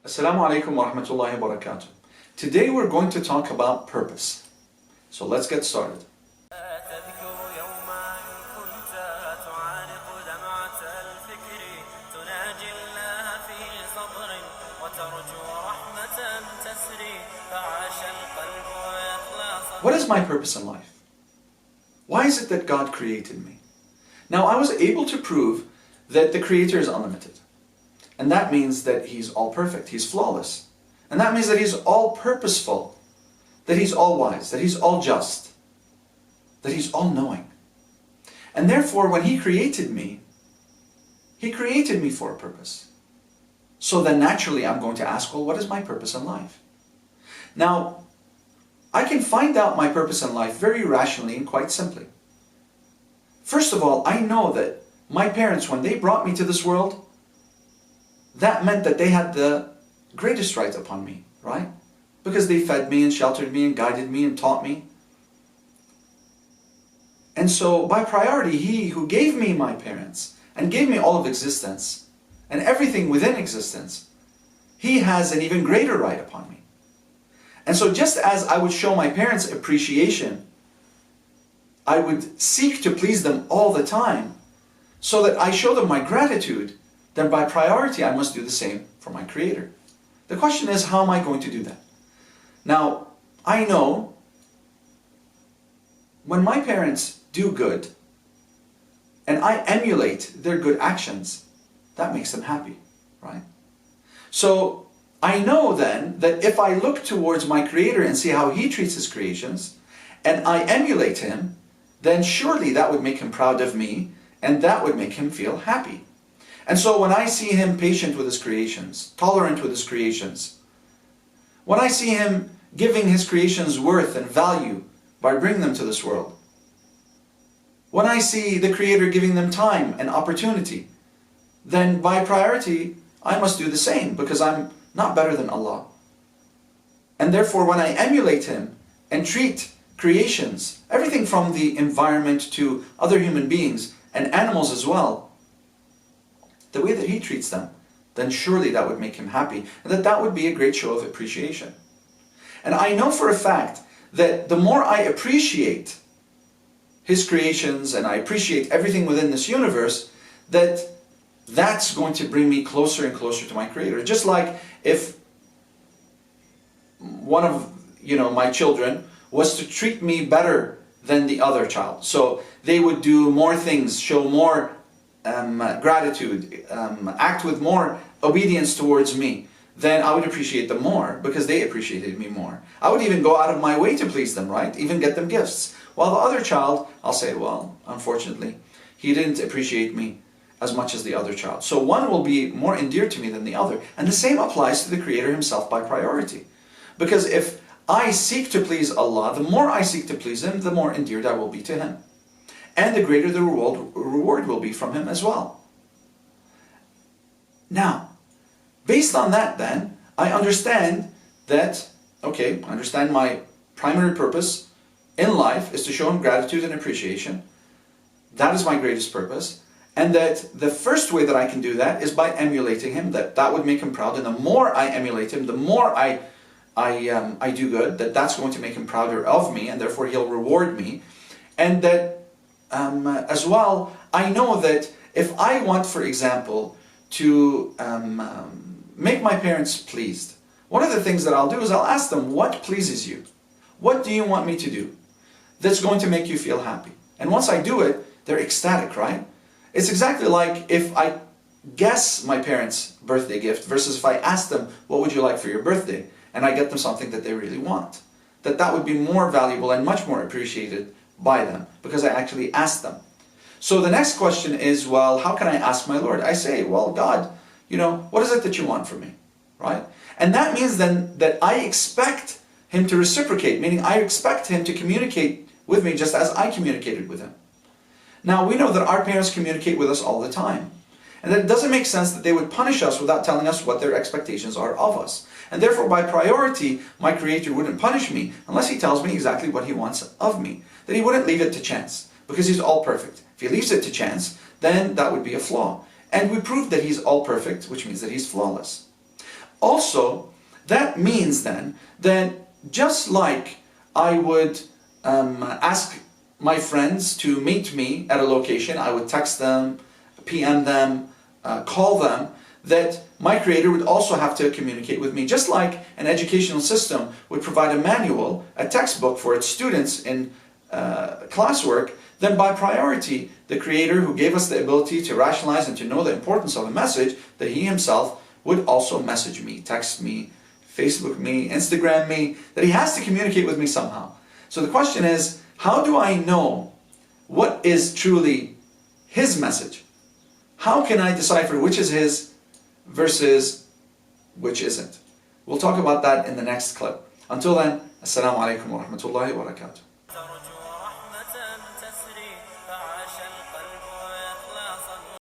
Assalamu alaikum wa rahmatullahi wa barakatuh. Today we're going to talk about purpose. So let's get started. What is my purpose in life? Why is it that God created me? Now, I was able to prove that the Creator is unlimited. And that means that He's all perfect, He's flawless. And that means that He's all purposeful, that He's all wise, that He's all just, that He's all knowing. And therefore, when He created me for a purpose. So then naturally I'm going to ask, well, what is my purpose in life? Now, I can find out my purpose in life very rationally and quite simply. First of all, I know that my parents, when they brought me to this world, that meant that they had the greatest right upon me, right? Because they fed me and sheltered me and guided me and taught me. And so by priority, He who gave me my parents and gave me all of existence and everything within existence, He has an even greater right upon me. And so just as I would show my parents appreciation, I would seek to please them all the time so that I show them my gratitude, then by priority I must do the same for my Creator. The question is, how am I going to do that? Now, I know when my parents do good and I emulate their good actions, that makes them happy, right? So I know then that if I look towards my Creator and see how He treats His creations and I emulate Him, then surely that would make Him proud of me and that would make Him feel happy. And so when I see Him patient with His creations, tolerant with His creations, when I see Him giving His creations worth and value by bringing them to this world, when I see the Creator giving them time and opportunity, then by priority I must do the same because I'm not better than Allah. And therefore when I emulate Him and treat creations, everything from the environment to other human beings and animals as well, the way that He treats them, then surely that would make Him happy, and that would be a great show of appreciation. And I know for a fact that the more I appreciate His creations and I appreciate everything within this universe, that's going to bring me closer and closer to my Creator. Just like if one of my children was to treat me better than the other child. So they would do more things, show more gratitude, act with more obedience towards me, then I would appreciate them more because they appreciated me more. I would even go out of my way to please them, right? Even get them gifts. While the other child, I'll say, well, unfortunately, he didn't appreciate me as much as the other child. So one will be more endeared to me than the other. And the same applies to the Creator Himself by priority. Because if I seek to please Allah, the more I seek to please Him, the more endeared I will be to Him. And the greater the reward will be from Him as well. Now, based on that then, I understand that, I understand my primary purpose in life is to show Him gratitude and appreciation. That is my greatest purpose. And that the first way that I can do that is by emulating Him, that would make Him proud. And the more I emulate Him, the more I do good, that's going to make Him prouder of me, and therefore He'll reward me. And that as well, I know that if I want, for example, to make my parents pleased, one of the things that I'll do is I'll ask them, what pleases you? What do you want me to do that's going to make you feel happy? And once I do it, they're ecstatic, right? It's exactly like if I guess my parents' birthday gift versus if I ask them, what would you like for your birthday? And I get them something that they really want. That would be more valuable and much more appreciated by them because I actually asked them. So the next question is, well, how can I ask my Lord? I say, well, God, what is it that you want from me? Right? And that means then that I expect Him to reciprocate, meaning I expect Him to communicate with me just as I communicated with Him. Now, we know that our parents communicate with us all the time. And that it doesn't make sense that they would punish us without telling us what their expectations are of us. And therefore, by priority, my Creator wouldn't punish me unless He tells me exactly what He wants of me. That He wouldn't leave it to chance, because He's all perfect. If He leaves it to chance, then that would be a flaw. And we proved that He's all perfect, which means that He's flawless. Also, that means then that just like I would ask my friends to meet me at a location, I would text them, PM them, call them, that my creator would also have to communicate with me. Just like an educational system would provide a manual, a textbook for its students in classwork, then by priority, the creator who gave us the ability to rationalize and to know the importance of a message, that he himself would also message me, text me, Facebook me, Instagram me, that he has to communicate with me somehow. So the question is, how do I know what is truly his message? How can I decipher which is his versus which isn't? We'll talk about that in the next clip. Until then, Assalamu alaikum wa rahmatullahi wa barakatuh.